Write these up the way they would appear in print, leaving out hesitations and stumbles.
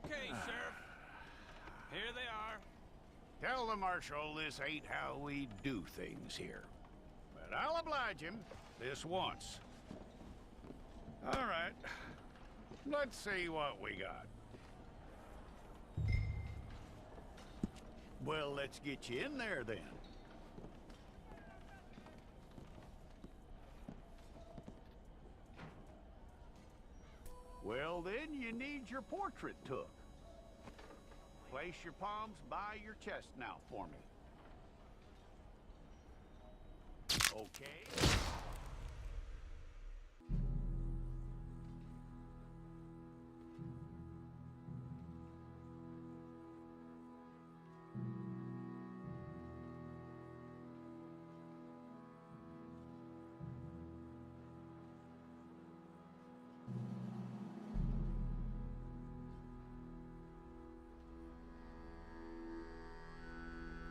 Okay, Sheriff. Here they are. Tell the Marshal this ain't how we do things here. But I'll oblige him this once. All right. Let's see what we got. Well, let's get you in there then. Well, then you need your portrait took. Place your palms by your chest now for me. Okay.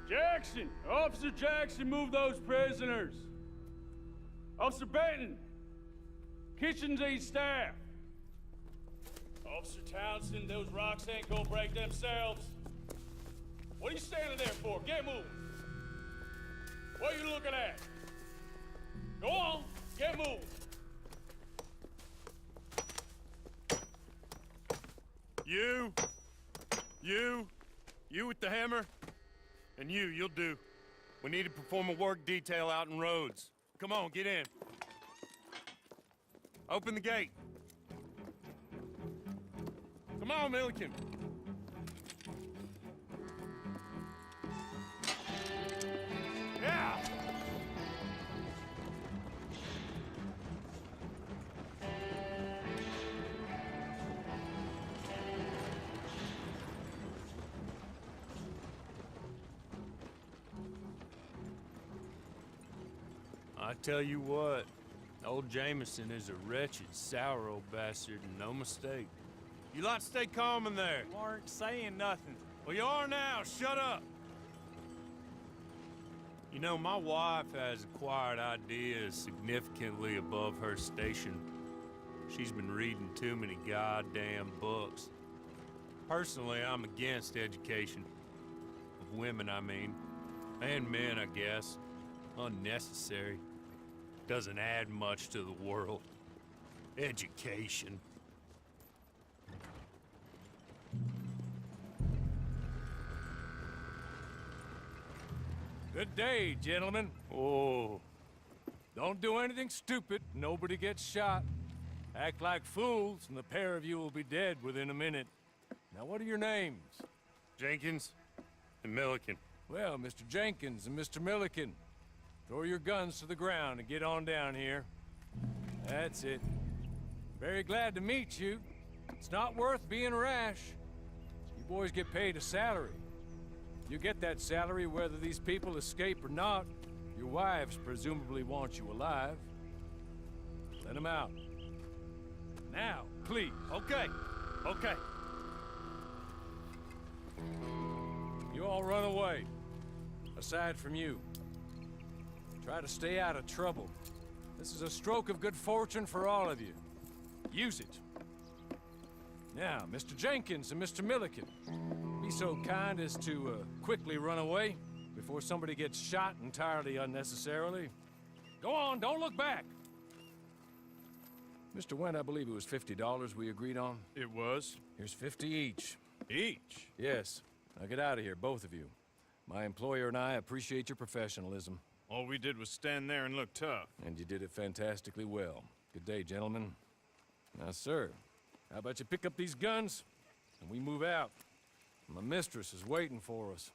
Jackson! Officer Jackson, move those prisoners! Officer Benton! Kitchen's aid staff! Officer Townsend, those rocks ain't gonna break themselves. What are you standing there for? Get moving! What are you looking at? Go on, get moving! You with the hammer? And you'll do. We need to perform a work detail out in Rhodes. Come on, get in. Open the gate. Come on, Milliken. Yeah! I tell you what, old Jameson is a wretched, sour old bastard, and no mistake. You lot stay calm in there. You aren't saying nothing. Well, you are now. Shut up. You know, my wife has acquired ideas significantly above her station. She's been reading too many goddamn books. Personally, I'm against education. Of women, I mean. And men, I guess. Unnecessary. Doesn't add much to the world. Education. Good day, gentlemen. Oh. Don't do anything stupid. Nobody gets shot. Act like fools, and the pair of you will be dead within a minute. Now, what are your names? Jenkins and Milliken. Well, Mr. Jenkins and Mr. Milliken, throw your guns to the ground and get on down here. That's it. Very glad to meet you. It's not worth being rash. You boys get paid a salary. You get that salary whether these people escape or not. Your wives presumably want you alive. Let them out. Now, please. Okay. Okay. You all run away. Aside from you. Try to stay out of trouble. This is a stroke of good fortune for all of you. Use it. Now, Mr. Jenkins and Mr. Milliken, be so kind as to quickly run away before somebody gets shot entirely unnecessarily. Go on, don't look back. Mr. Wendt, I believe it was $50 we agreed on. It was. Here's 50 each. Each? Yes. Now get out of here, both of you. My employer and I appreciate your professionalism. All we did was stand there and look tough. And you did it fantastically well. Good day, gentlemen. Now, sir, how about you pick up these guns, and we move out? My mistress is waiting for us.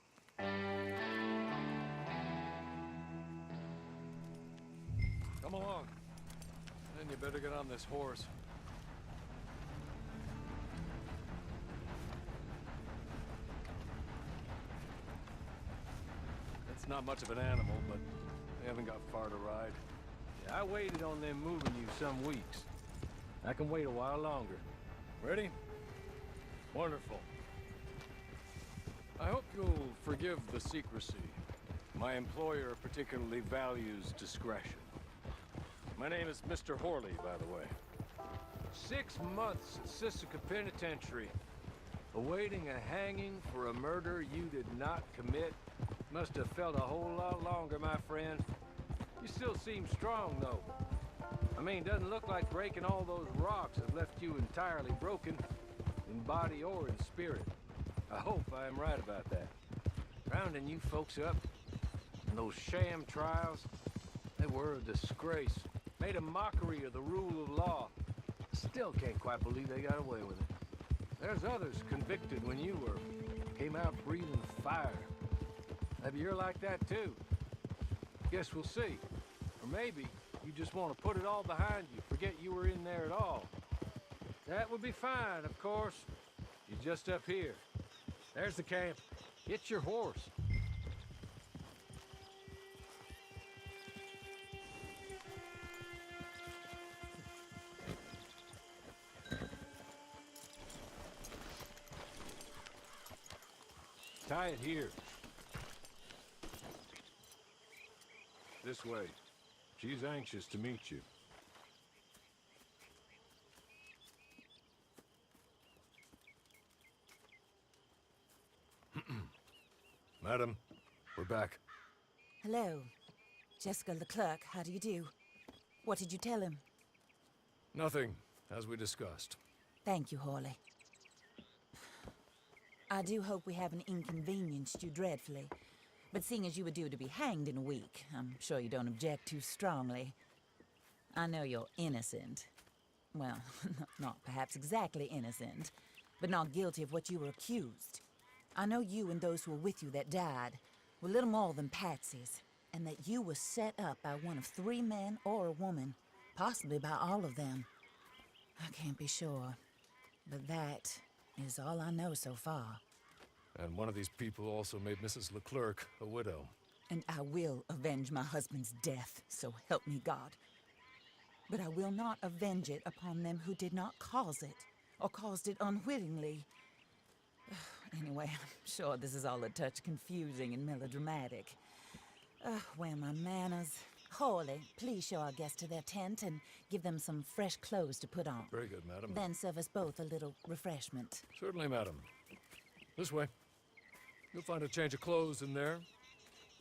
Come along. Then you better get on this horse. It's not much of an animal, but they haven't got far to ride. Yeah, I waited on them moving you some weeks. I can wait a while longer. Ready? Wonderful. I hope you'll forgive the secrecy. My employer particularly values discretion. My name is Mr. Horley, by the way. 6 months at Sisika Penitentiary Awaiting a hanging for a murder you did not commit must have felt a whole lot longer, my friend. You still seem strong, though. I mean, doesn't look like breaking all those rocks have left you entirely broken, in body or in spirit. I hope I am right about that. Rounding you folks up, and those sham trials, they were a disgrace. Made a mockery of the rule of law. Still can't quite believe they got away with it. There's others convicted when you were. Came out breathing fire. Maybe you're like that too. Guess we'll see. Or maybe you just want to put it all behind you, forget you were in there at all. That would be fine, of course. You're just up here. There's the camp. Get your horse. Tie it here. This way. She's anxious to meet you. Madam, we're back. Hello. Jessica Leclerc, how do you do? What did you tell him? Nothing, as we discussed. Thank you, Hawley. I do hope we haven't inconvenienced you dreadfully. But seeing as you were due to be hanged in a week, I'm sure you don't object too strongly. I know you're innocent. Well, not perhaps exactly innocent, but not guilty of what you were accused. I know you and those who were with you that died were little more than patsies, and that you were set up by one of 3 men or a woman, possibly by all of them. I can't be sure, but that is all I know so far. And one of these people also made Mrs. Leclerc a widow. And I will avenge my husband's death, so help me God. But I will not avenge it upon them who did not cause it, or caused it unwittingly. Anyway, I'm sure this is all a touch confusing and melodramatic. Where are my manners? Hawley, please show our guests to their tent and give them some fresh clothes to put on. Very good, madam. Then serve us both a little refreshment. Certainly, madam. This way. You'll find a change of clothes in there,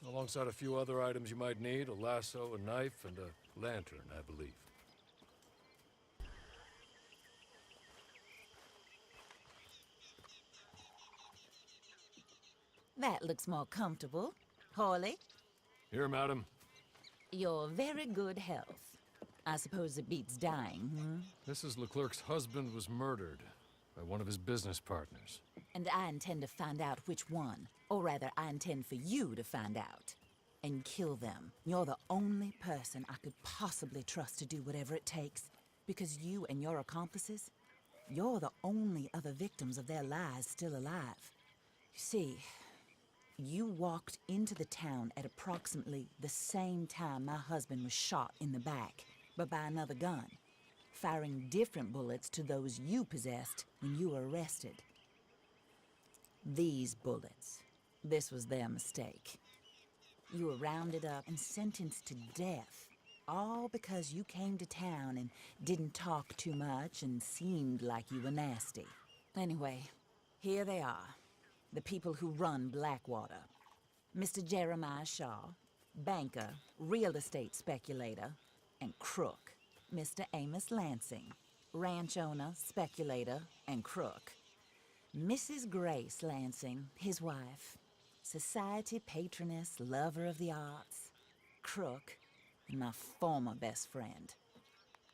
alongside a few other items you might need, a lasso, a knife, and a lantern, I believe. That looks more comfortable. Hawley, Here, madam. your very good health. I suppose it beats dying, Mrs. Leclerc's husband was murdered by one of his business partners. And I intend to find out which one. Or rather, I intend for you to find out. And kill them. You're the only person I could possibly trust to do whatever it takes. Because you and your accomplices, you're the only other victims of their lies still alive. You see, you walked into the town at approximately the same time my husband was shot in the back, but by another gun, firing different bullets to those you possessed when you were arrested. These bullets, this was their mistake. You were rounded up and sentenced to death, all because you came to town and didn't talk too much and seemed like you were nasty. Anyway, here they are. The people who run Blackwater. Mr. Jeremiah Shaw, banker, real estate speculator, and crook. Mr. Amos Lansing, ranch owner, speculator, and crook. Mrs. Grace Lansing, his wife, society patroness, lover of the arts, crook, and my former best friend.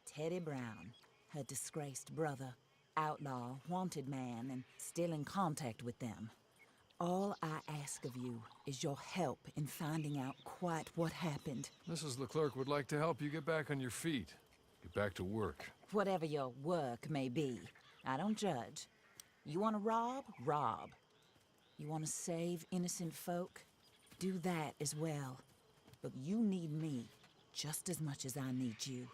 Teddy Brown, her disgraced brother, outlaw, wanted man, and still in contact with them. All I ask of you is your help in finding out quite what happened. Mrs. Leclerc would like to help you get back on your feet. Get back to work. Whatever your work may be, I don't judge. You want to rob? Rob. You want to save innocent folk? Do that as well. But you need me just as much as I need you.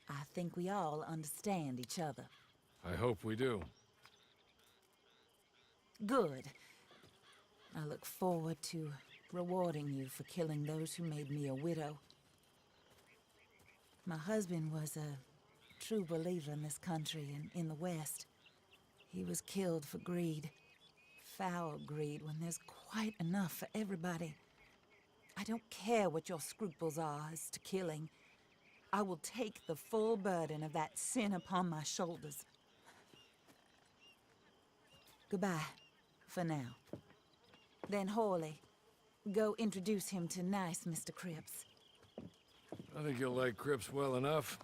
I think we all understand each other. I hope we do. Good. I look forward to rewarding you for killing those who made me a widow. My husband was a true believer in this country and in the West. He was killed for greed. Foul greed when there's quite enough for everybody. I don't care what your scruples are as to killing. I will take the full burden of that sin upon my shoulders. Goodbye, for now. Then Hawley, go introduce him to nice Mr. Cripps. I think you'll like Cripps well enough.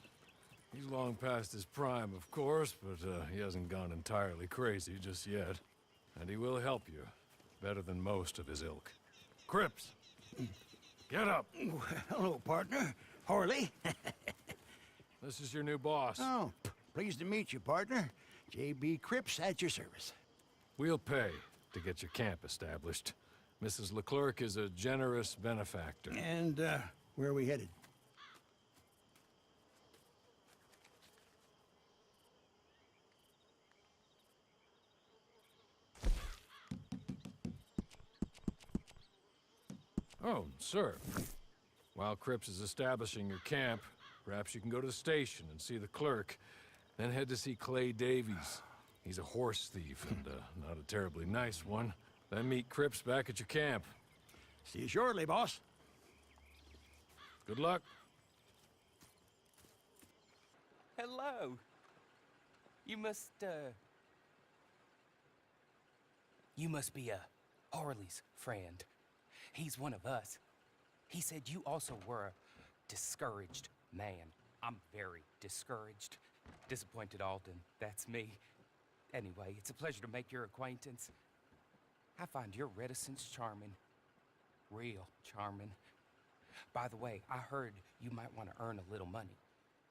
He's long past his prime, of course, but he hasn't gone entirely crazy just yet. And he will help you, better than most of his ilk. Cripps! Get up! Hello, partner. Harley. This is your new boss. Oh, pleased to meet you, partner. J.B. Cripps at your service. We'll pay to get your camp established. Mrs. Leclerc is a generous benefactor. And, where are we headed? Oh, sir. While Cripps is establishing your camp, perhaps you can go to the station and see the clerk, then head to see Clay Davies. He's a horse thief, and not a terribly nice one. Then meet Cripps back at your camp. See you shortly, boss. Good luck. Hello. You must be Harley's friend. He's one of us. He said you also were a discouraged man. I'm very discouraged. Disappointed Alden, that's me. Anyway, it's a pleasure to make your acquaintance. I find your reticence charming. Real charming. By the way, I heard you might want to earn a little money.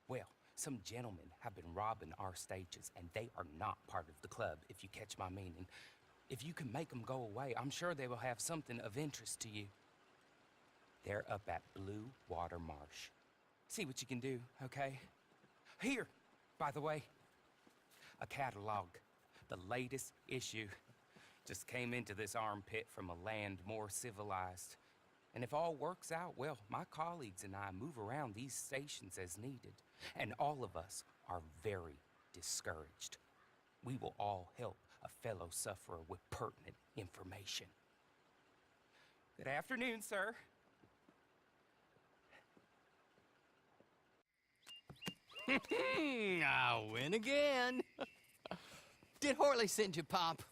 Well, some gentlemen have been robbing our stages, and they are not part of the club, if you catch my meaning. If you can make them go away, I'm sure they will have something of interest to you. They're up at Blue Water Marsh. See what you can do, okay? Here, by the way, a catalog. The latest issue. Just came into this armpit from a land more civilized. And if all works out, well, my colleagues and I move around these stations as needed. And all of us are very discouraged. We will all help a fellow sufferer with pertinent information. Good afternoon, sir. I win again. Did Harley send you, Pop?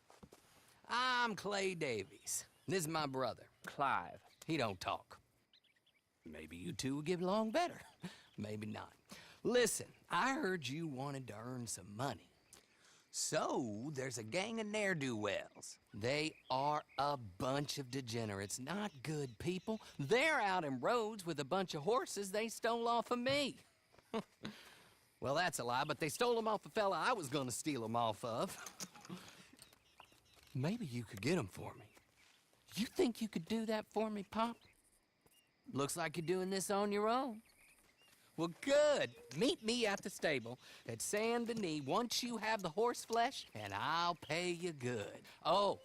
I'm Clay Davies. This is my brother, Clive. He don't talk. Maybe you two will get along better. Maybe not. Listen, I heard you wanted to earn some money. So, there's a gang of ne'er-do-wells. They are a bunch of degenerates, not good people. They're out in roads with a bunch of horses they stole off of me. Well, that's a lie, but they stole them off a fella I was gonna steal them off of. Maybe you could get them for me. You think you could do that for me, Pop? Looks like you're doing this on your own. Well, good. Meet me at the stable at Saint Denis once you have the horse flesh, and I'll pay you good. Oh,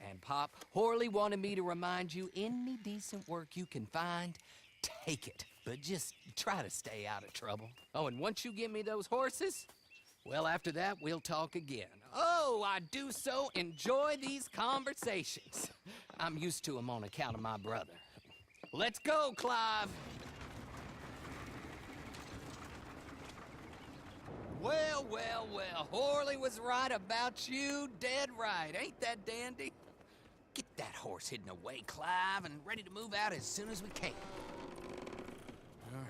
and Pop, Harley wanted me to remind you, any decent work you can find, take it. But just try to stay out of trouble. Oh, and once you give me those horses, well, after that, we'll talk again. Oh, I do so enjoy these conversations. I'm used to them on account of my brother. Let's go, Clive. Well, well, well, Harley was right about you, dead right. Ain't that dandy? Get that horse hidden away, Clive, and ready to move out as soon as we can. All right.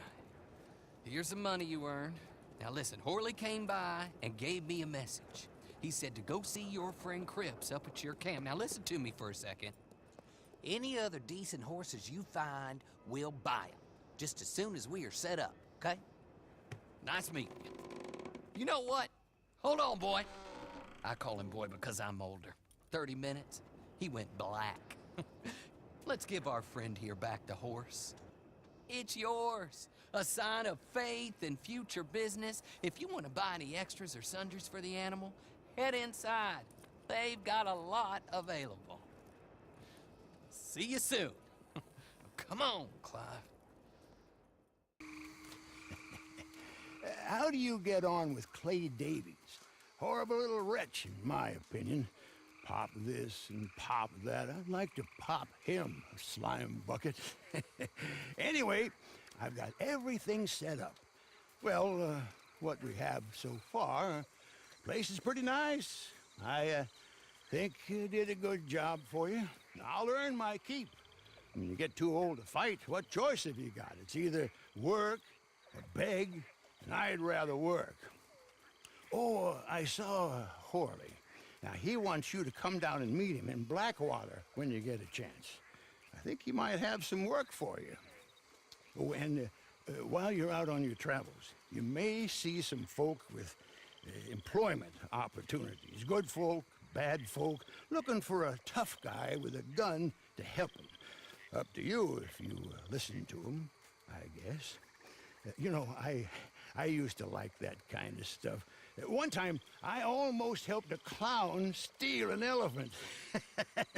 Here's the money you earned. Now listen, Harley came by and gave me a message. He said to go see your friend Cripps up at your camp. Now listen to me for a second. Any other decent horses you find, we'll buy them. Just as soon as we are set up, okay? Nice meeting you. You know what? Hold on, boy. I call him boy because I'm older. 30 minutes, he went black. Let's give our friend here back the horse. It's yours. A sign of faith and future business. If you want to buy any extras or sundries for the animal, head inside. They've got a lot available. See you soon. Come on, Clive. How do you get on with Clay Davies? horrible little wretch, in my opinion. Pop this and pop that. I'd like to pop him, a slime bucket. Anyway, I've got everything set up. Well, what we have so far, place is pretty nice. I think you did a good job for you. I'll earn my keep. When you get too old to fight, what choice have you got? It's either work or beg, and I'd rather work. Oh, I saw Horley. Now, he wants you to come down and meet him in Blackwater when you get a chance. I think he might have some work for you. Oh, and while you're out on your travels, you may see some folk with employment opportunities. Good folk, bad folk, looking for a tough guy with a gun to help them. Up to you if you listen to them, I guess. You know, I used to like that kind of stuff. One time, I almost helped a clown steal an elephant.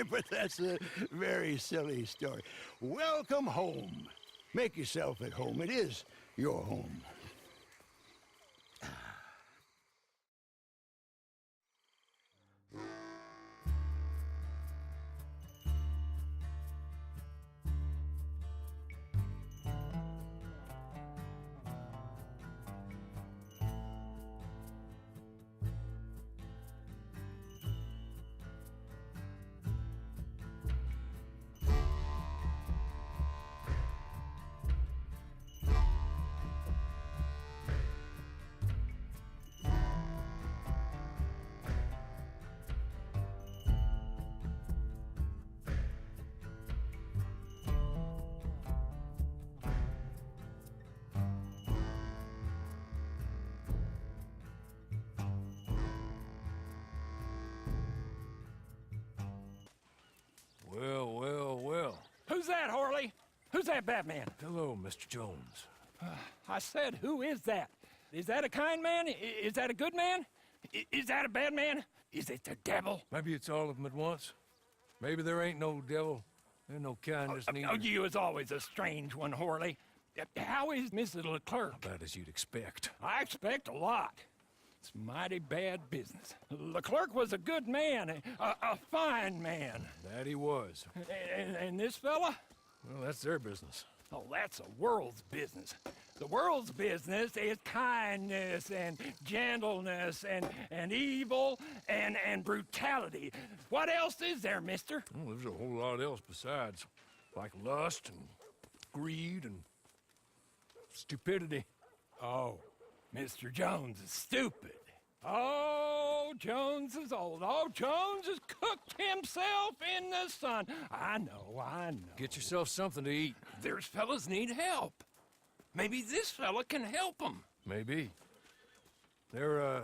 But that's a very silly story. Welcome home. Make yourself at home. It is your home. Well, well, well. Who's that, Harley? Who's that Batman? Hello, Mr. Jones. I said, who is that? Is that a kind man? Is that a good man? Is that a bad man? Is it the devil? Maybe it's all of them at once. Maybe there ain't no devil. There's no kindness neither. Oh, you is always a strange one, Harley. How is Mrs. Leclerc? About as you'd expect. I expect a lot. It's mighty bad business. Leclerc was a good man, a fine man. That he was. And this fella? Well, that's their business. Oh, that's a world's business. The world's business is kindness and gentleness and evil and brutality. What else is there, mister? Well, there's a whole lot else besides. Like lust and greed and stupidity. Oh, Mr. Jones is stupid. Oh, Jones is old. Oh, Jones has cooked himself in the sun. I know. Get yourself something to eat. There's fellas need help. Maybe this fella can help them. Maybe. They're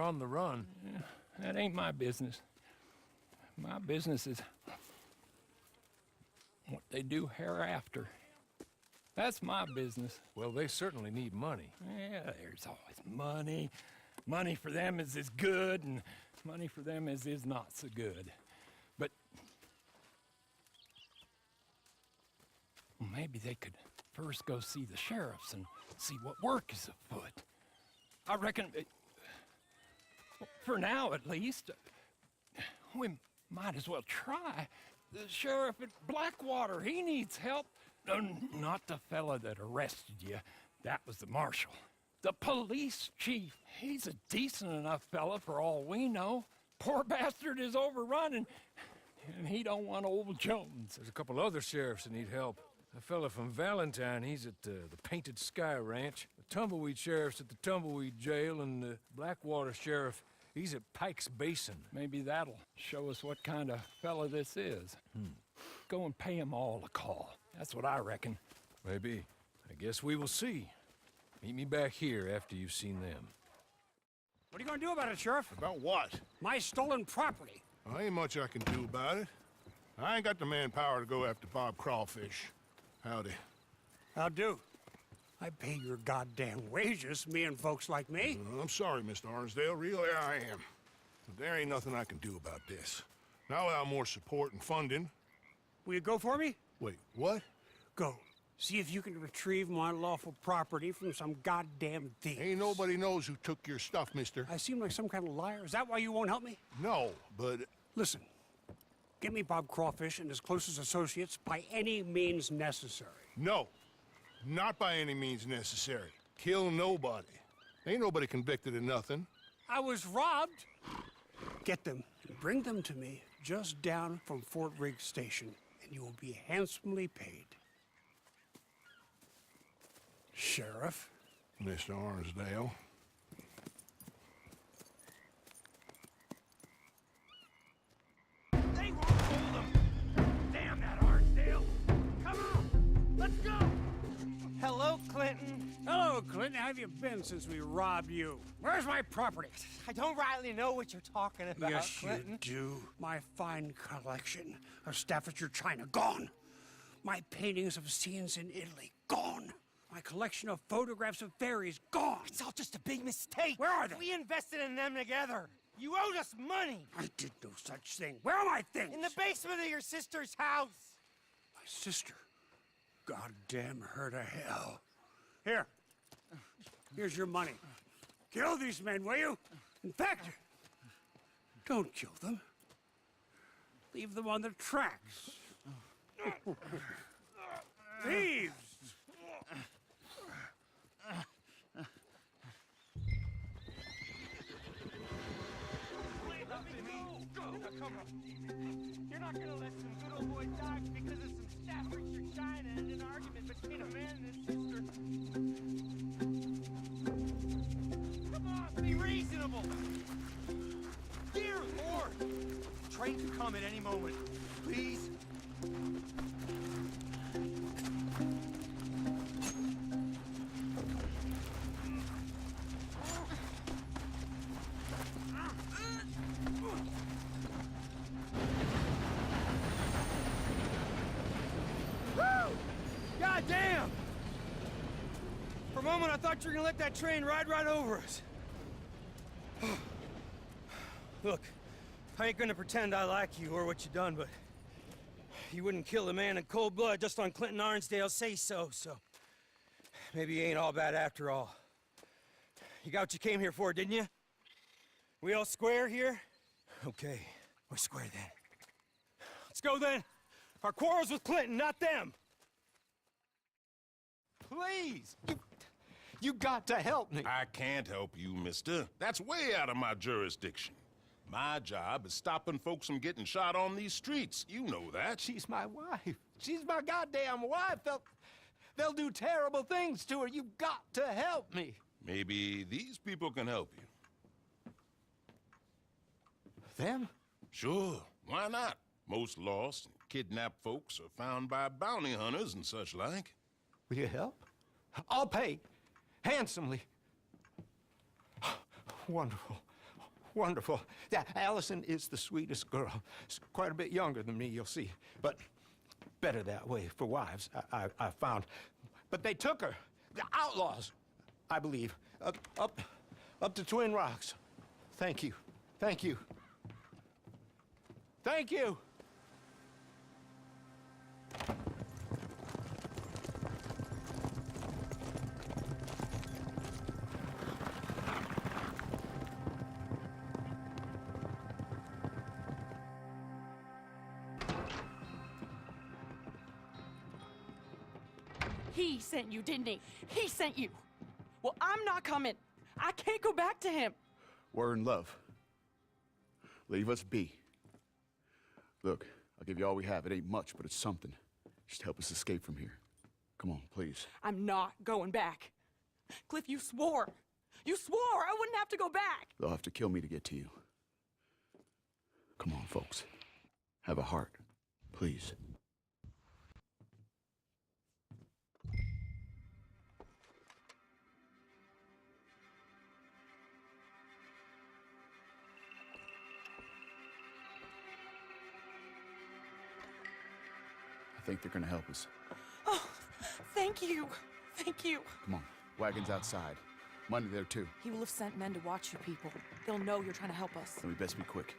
on the run. Yeah, that ain't my business. My business is what they do hereafter. That's my business. Well, they certainly need money. Yeah, there's always money. Money for them is good, and money for them is not so good. But well, maybe they could first go see the sheriffs and see what work is afoot. I reckon, for now at least, we might as well try. The sheriff at Blackwater, he needs help. Not the fella that arrested you. That was the marshal. The police chief. He's a decent enough fella for all we know. Poor bastard is overrun, and he don't want old Jones. There's a couple other sheriffs that need help. A fella from Valentine, he's at the Painted Sky Ranch. The Tumbleweed sheriff's at the Tumbleweed Jail, and the Blackwater sheriff, he's at Pike's Basin. Maybe that'll show us what kind of fella this is. Go and pay them all a call. That's what I reckon. Maybe. I guess we will see. Meet me back here after you've seen them. What are you gonna do about it, Sheriff? About what? My stolen property. Well, ain't much I can do about it. I ain't got the manpower to go after Bob Crawfish. Howdy. How do? I pay your goddamn wages, me and folks like me. I'm sorry, Mr. Arnsdale. Really, I am. But there ain't nothing I can do about this. Now without more support and funding... Will you go for me? Wait, what? Go. See if you can retrieve my lawful property from some goddamn thief. Ain't nobody knows who took your stuff, mister. I seem like some kind of liar. Is that why you won't help me? No, but Listen, get me Bob Crawfish and his closest associates by any means necessary. no. Not by any means necessary. Kill nobody. Ain't nobody convicted of nothing. I was robbed. Get them and bring them to me just down from Fort Riggs Station, and you will be handsomely paid. Sheriff? Mr. Arnsdale. They won't hold him! Damn that Arnsdale! Come on! Let's go! Hello, Clinton. Hello, Clinton. How have you been since we robbed you? Where's my property? I don't rightly know what you're talking about, Yes, Clinton. you do. My fine collection of Staffordshire china, gone. My paintings of scenes in Italy, gone. My collection of photographs of fairies, gone. It's all just a big mistake. Where are they? We invested in them together. You owed us money. I did no such thing. Where are my things? In the basement of your sister's house. My sister. Goddamn her to hell. Here. Here's your money. Kill these men, will you? In fact, don't kill them. Leave them on the tracks. Thieves! You're not gonna let some good old boy die because of some Staffordshire china and an argument between a man and his sister. Come on, be reasonable. Dear Lord, train could come at any moment. Please. God damn! For a moment, I thought you were gonna let that train ride right over us. Look, I ain't gonna pretend I like you or what you done, but you wouldn't kill a man in cold blood just on Clinton Arnsdale's say-so, so maybe you ain't all bad after all. You got what you came here for, didn't you? We all square here? Okay, we're square then. Let's go then. Our quarrel's with Clinton, not them. Please! You got to help me. I can't help you, mister. That's way out of my jurisdiction. My job is stopping folks from getting shot on these streets. You know that. She's my wife. She's my goddamn wife. They'll do terrible things to her. You got to help me. Maybe these people can help you. Them? Sure, why not? Most lost and kidnapped folks are found by bounty hunters and such like. Will you help? I'll pay. Handsomely. Wonderful. Wonderful. Yeah, Allison is the sweetest girl. She's quite a bit younger than me, you'll see. But better that way for wives, I found. But they took her. The outlaws, I believe. Up to Twin Rocks. Thank you. Thank you. Thank you. He sent you, didn't he? He sent you. Well, I'm not coming. I can't go back to him. We're in love. Leave us be. Look, I'll give you all we have. It ain't much, but it's something. Just help us escape from here. Come on, please. I'm not going back. Cliff, you swore. You swore I wouldn't have to go back. They'll have to kill me to get to you. Come on, folks. Have a heart. Please. I think they're gonna help us. Oh, thank you. Thank you. Come on. Wagon's outside. Money there, too. He will have sent men to watch you people. They'll know you're trying to help us. Then we best be quick.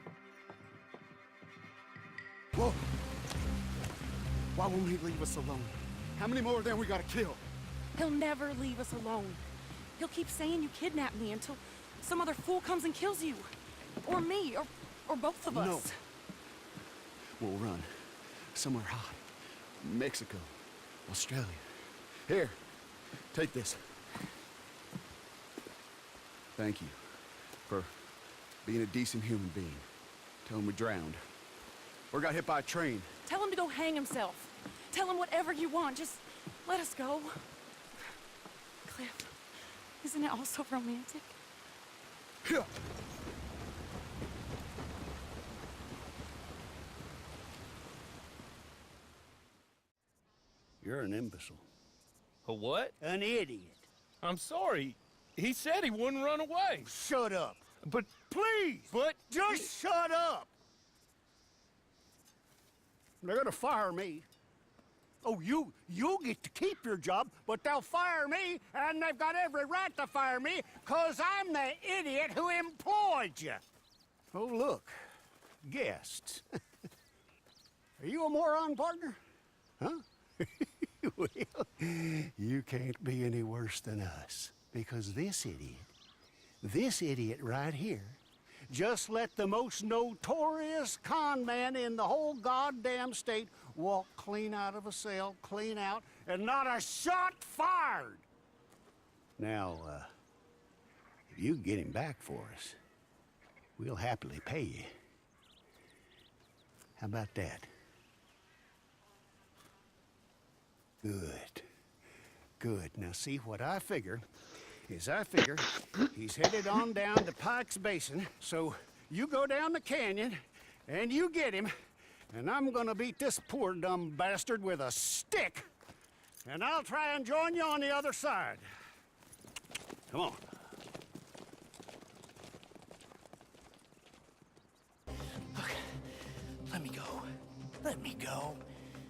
Whoa! Why won't he leave us alone? How many more of them we gotta kill? He'll never leave us alone. He'll keep saying you kidnapped me until some other fool comes and kills you. Or me, or both of us. No. We'll run. Somewhere hot. Mexico. Australia. Here. Take this. Thank you for being a decent human being. Tell him we drowned. Or got hit by a train. Tell him to go hang himself. Tell him whatever you want. Just let us go. Cliff, isn't it all so romantic? Yeah. You're an imbecile. A what? An idiot. I'm sorry. He said he wouldn't run away. Shut up. But Please! But just shut up! They're gonna fire me. Oh, you'll get to keep your job, but they'll fire me, and they've got every right to fire me, 'cause I'm the idiot who employed you. Oh, look. Guests. Are you a moron, partner? Huh? Well, you can't be any worse than us, because this idiot right here, just let the most notorious con man in the whole goddamn state walk clean out of a cell, clean out, and not a shot fired. Now, if you get him back for us, we'll happily pay you. How about that? Good. Good. Now, see, what I figure is he's headed on down to Pike's Basin, so you go down the canyon, and you get him, and I'm gonna beat this poor dumb bastard with a stick, and I'll try and join you on the other side. Come on. Look, let me go. Let me go.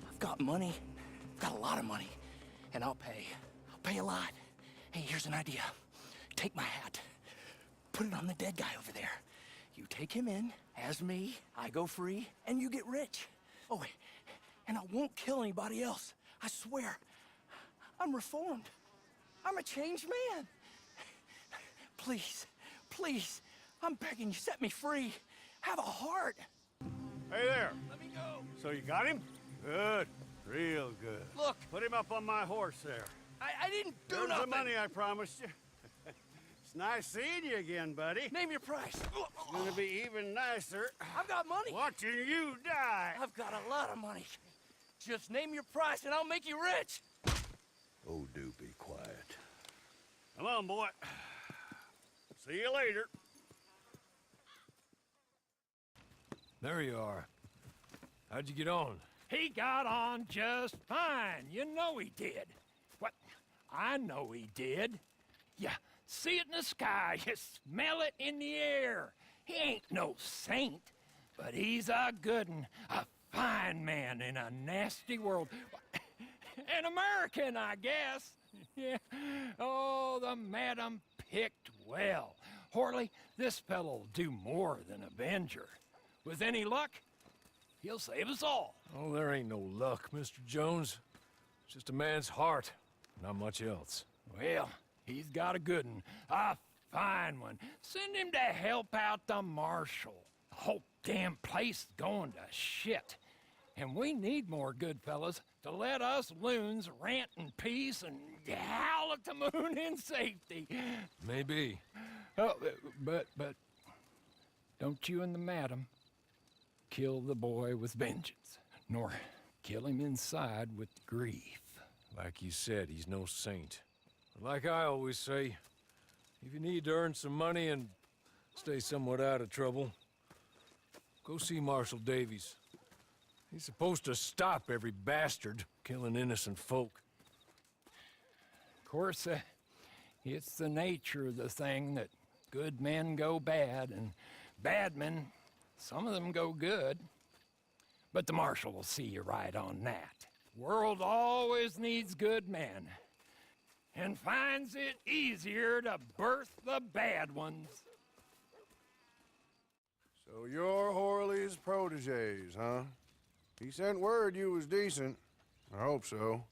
I've got money. I've got a lot of money. And I'll pay. I'll pay a lot. Hey, here's an idea. Take my hat. Put it on the dead guy over there. You take him in, as me, I go free, and you get rich. Oh, and I won't kill anybody else. I swear. I'm reformed. I'm a changed man. Please, please, I'm begging you, set me free. Have a heart. Hey there. Let me go. So you got him? Good. Real good. Look. Put him up on my horse there. I didn't do There's nothing. the money I promised you. It's nice seeing you again, buddy. Name your price. It's gonna be even nicer I've got money. watching you die. I've got a lot of money. Just name your price and I'll make you rich. Oh, do be quiet. Come on, boy. See you later. There you are. How'd you get on? he got on just fine. You know he did. What? I know he did. You see it in the sky. You smell it in the air. He ain't no saint, but he's a good un, a fine man in a nasty world. An American, I guess. Yeah. Oh, the madam picked well. Horley, this fellow'll do more than Avenger. With any luck, he'll save us all. Oh, there ain't no luck, Mr. Jones. It's just a man's heart, not much else. Well, he's got a good one, a fine one. Send him to help out the marshal. The whole damn place is going to shit. And we need more good fellas to let us loons rant in peace and howl at the moon in safety. Maybe. Oh, but don't you and the madam kill the boy with vengeance, nor kill him inside with grief. Like you said, he's no saint. But like I always say, if you need to earn some money and stay somewhat out of trouble, go see Marshal Davies. He's supposed to stop every bastard killing innocent folk. Of course, it's the nature of the thing that good men go bad, and bad men, some of them go good. But the marshal will see you right on that. The world always needs good men, and finds it easier to birth the bad ones. So you're Horley's proteges, huh? He sent word you was decent. I hope so.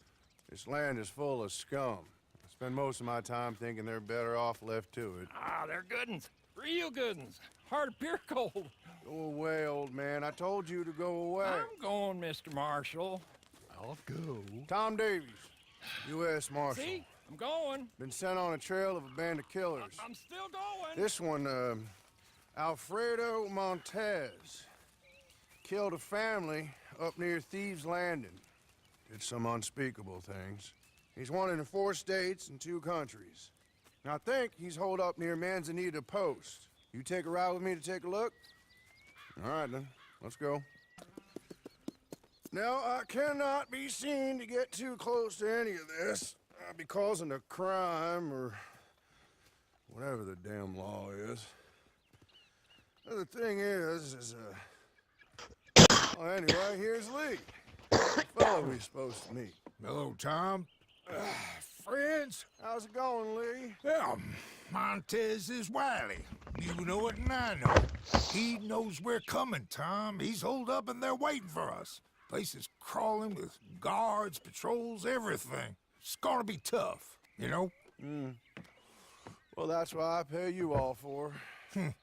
This land is full of scum. I spend most of my time thinking they're better off left to it. Ah, they're good uns. Real good uns. Hard of pure cold. Go away, old man. I told you to go away. I'm going, Mr. Marshal. I'll go. Tom Davies, U.S. Marshal. See? I'm going. Been sent on a trail of a band of killers. I'm still going. This one, Alfredo Montez. Killed a family up near Thieves Landing. Did some unspeakable things. He's wanted in 4 states and 2 countries. Now, I think he's holed up near Manzanita Post. You take a ride with me to take a look? All right, then. Let's go. Now, I cannot be seen to get too close to any of this. I'll be causing a crime or whatever the damn law is. The thing is well, anyway, here's Lee. The fellow we're supposed to meet. Hello, Tom. Friends? How's it going, Lee? Well, Montez is wily. You know it and I know. He knows we're coming, Tom. He's holed up and they're waiting for us. Place is crawling with guards, patrols, everything. It's gonna be tough, you know? Well, that's what I pay you all for.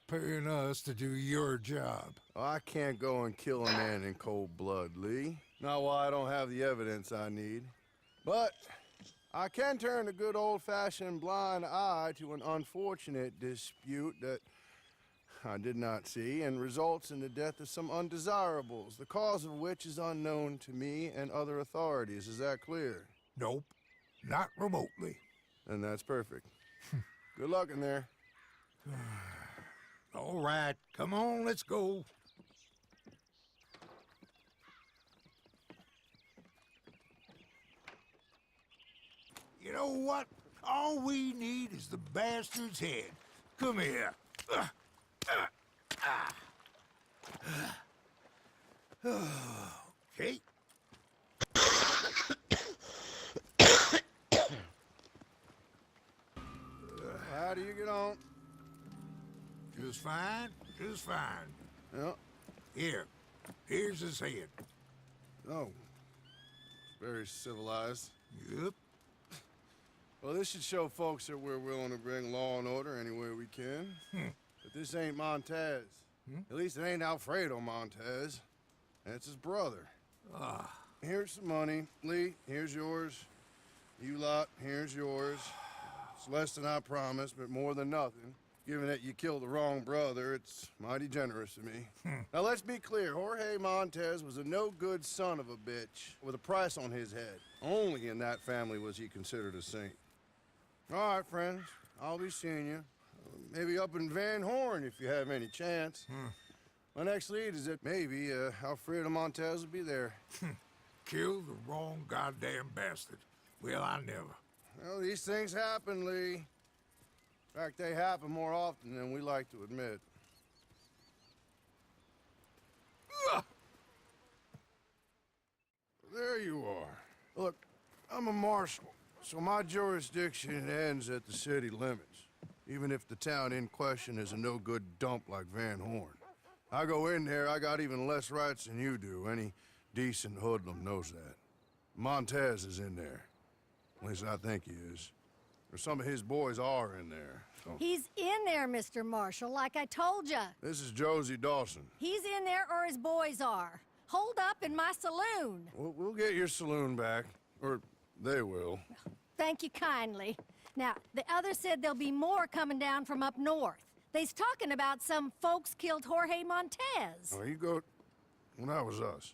Paying us to do your job. I can't go and kill a man in cold blood, Lee. Not while I don't have the evidence I need. But I can turn a good old-fashioned blind eye to an unfortunate dispute that I did not see and results in the death of some undesirables, the cause of which is unknown to me and other authorities. Is that clear? Nope, not remotely. And that's perfect. Good luck in there. All right, come on, let's go. You know what? All we need is the bastard's head. Come here. Okay. How do you get on? Just fine, just fine. Yep. Here's his head. Oh. Very civilized. Yep. Well, this should show folks that we're willing to bring law and order any way we can. But this ain't Montez. At least it ain't Alfredo Montez. That's his brother. Here's some money. Lee, here's yours. You lot, here's yours. It's less than I promised, but more than nothing. Given that you killed the wrong brother, it's mighty generous of me. Now, let's be clear. Jorge Montez was a no-good son of a bitch with a price on his head. Only in that family was he considered a saint. All right, friends. I'll be seeing you. Maybe up in Van Horn, if you have any chance. My next lead is that maybe Alfredo Montez will be there. Kill the wrong goddamn bastard. Well, I never. Well, these things happen, Lee. In fact, they happen more often than we like to admit. There you are. Look, I'm a marshal, so my jurisdiction ends at the city limits, even if the town in question is a no-good dump like Van Horn. I go in there, I got even less rights than you do. Any decent hoodlum knows that. Montez is in there. At least I think he is. Or some of his boys are in there. So. He's in there, Mr. Marshal, like I told ya. This is Josie Dawson. He's in there or his boys are. Hold up in my saloon. We'll get your saloon back. Or they will. Thank you kindly. Now, the others said there'll be more coming down from up north. They's talking about some folks killed Jorge Montez. Oh, you go... Well, that was us.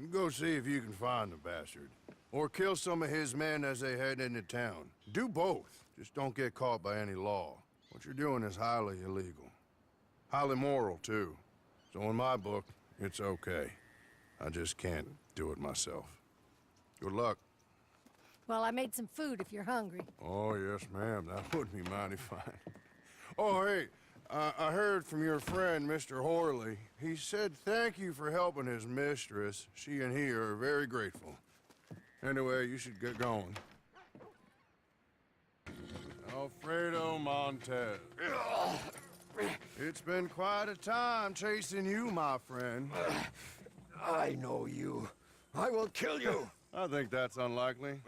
You go see if you can find the bastard. Or kill some of his men as they head into town. Do both. Just don't get caught by any law. What you're doing is highly illegal. Highly moral, too. So in my book, it's okay. I just can't do it myself. Good luck. Well, I made some food if you're hungry. Oh, yes, ma'am. That would be mighty fine. Oh, hey, I heard from your friend, Mr. Horley. He said thank you for helping his mistress. She and he are very grateful. Anyway, you should get going. Alfredo Montez. It's been quite a time chasing you, my friend. I know you. I will kill you. I think that's unlikely.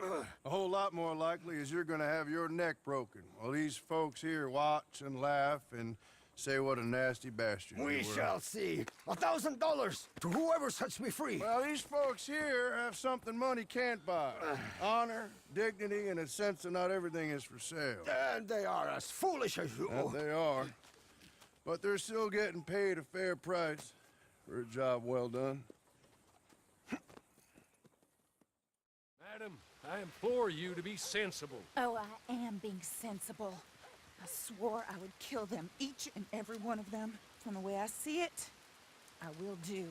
A whole lot more likely is you're gonna have your neck broken while these folks here watch and laugh and say what a nasty bastard you were. We shall see. $1,000 to whoever sets me free. Well, these folks here have something money can't buy. Honor, dignity, and a sense that not everything is for sale. And they are as foolish as you. That they are. But they're still getting paid a fair price for a job well done. Madam, I implore you to be sensible. Oh, I am being sensible. I swore I would kill them, each and every one of them. From the way I see it, I will do.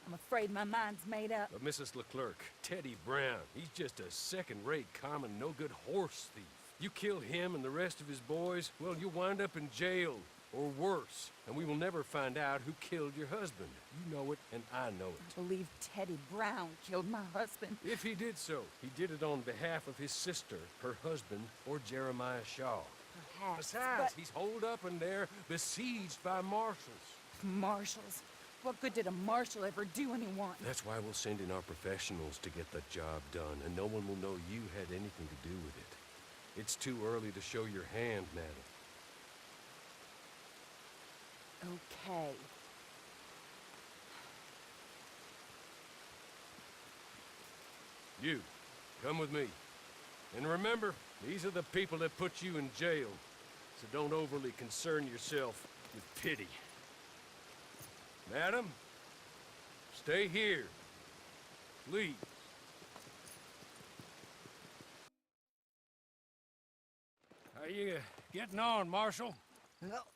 I'm afraid my mind's made up. But Mrs. Leclerc, Teddy Brown, he's just a second-rate, common, no-good horse thief. You kill him and the rest of his boys, well, you'll wind up in jail, or worse. And we will never find out who killed your husband. You know it, and I know it. I believe Teddy Brown killed my husband. If he did so, he did it on behalf of his sister, her husband, or Jeremiah Shaw. Perhaps, Besides, he's holed up in there, besieged by marshals. Marshals? What good did a marshal ever do anyone? That's why we'll send in our professionals to get the job done, and no one will know you had anything to do with it. It's too early to show your hand, madam. Okay. You, come with me. And remember, these are the people that put you in jail. So don't overly concern yourself with pity. Madam, stay here. Please. How you getting on, Marshal? Well,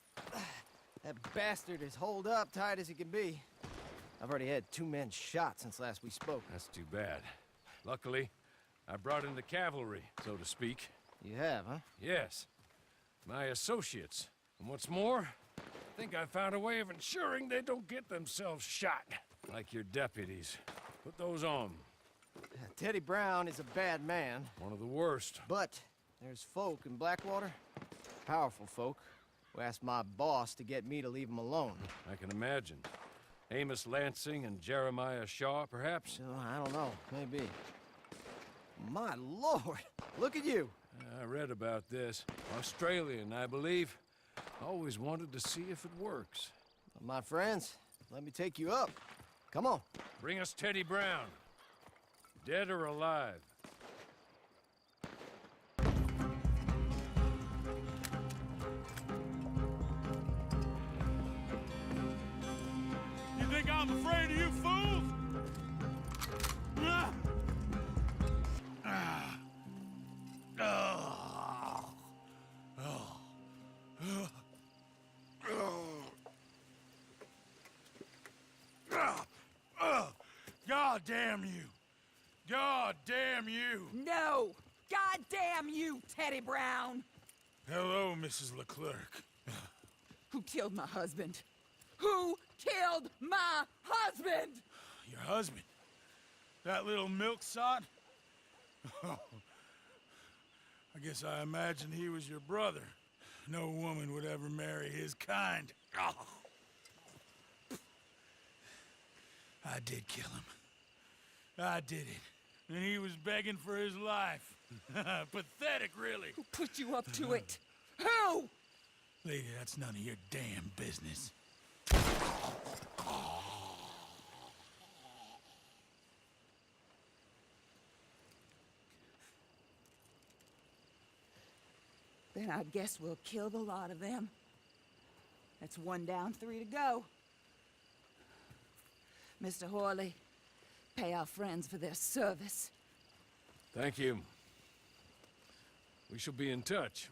that bastard is holed up tight as he can be. I've already had 2 men shot since last we spoke. That's too bad. Luckily, I brought in the cavalry, so to speak. You have, huh? Yes. My associates. And what's more, I think I found a way of ensuring they don't get themselves shot. Like your deputies. Put those on. Teddy Brown is a bad man. One of the worst. But there's folk in Blackwater, powerful folk, who asked my boss to get me to leave him alone. I can imagine. Amos Lansing and Jeremiah Shaw, perhaps? I don't know. Maybe. My lord! Look at you! I read about this. Australian, I believe. Always wanted to see if it works. My friends, let me take you up. Come on. Bring us Teddy Brown. Dead or alive. You think I'm afraid of you fools? God damn you! God damn you! No! God damn you, Teddy Brown! Hello, Mrs. Leclerc. Who killed my husband? Who killed my husband? Your husband? That little milksop? Oh, I guess I imagined he was your brother. No woman would ever marry his kind. Oh. I did kill him. I did it. And he was begging for his life. Pathetic, really. Who put you up to it? Who? Lady, that's none of your damn business. Then I guess we'll kill the lot of them. That's 1 down, 3 to go. Mr. Horley, pay our friends for their service. Thank you. We shall be in touch.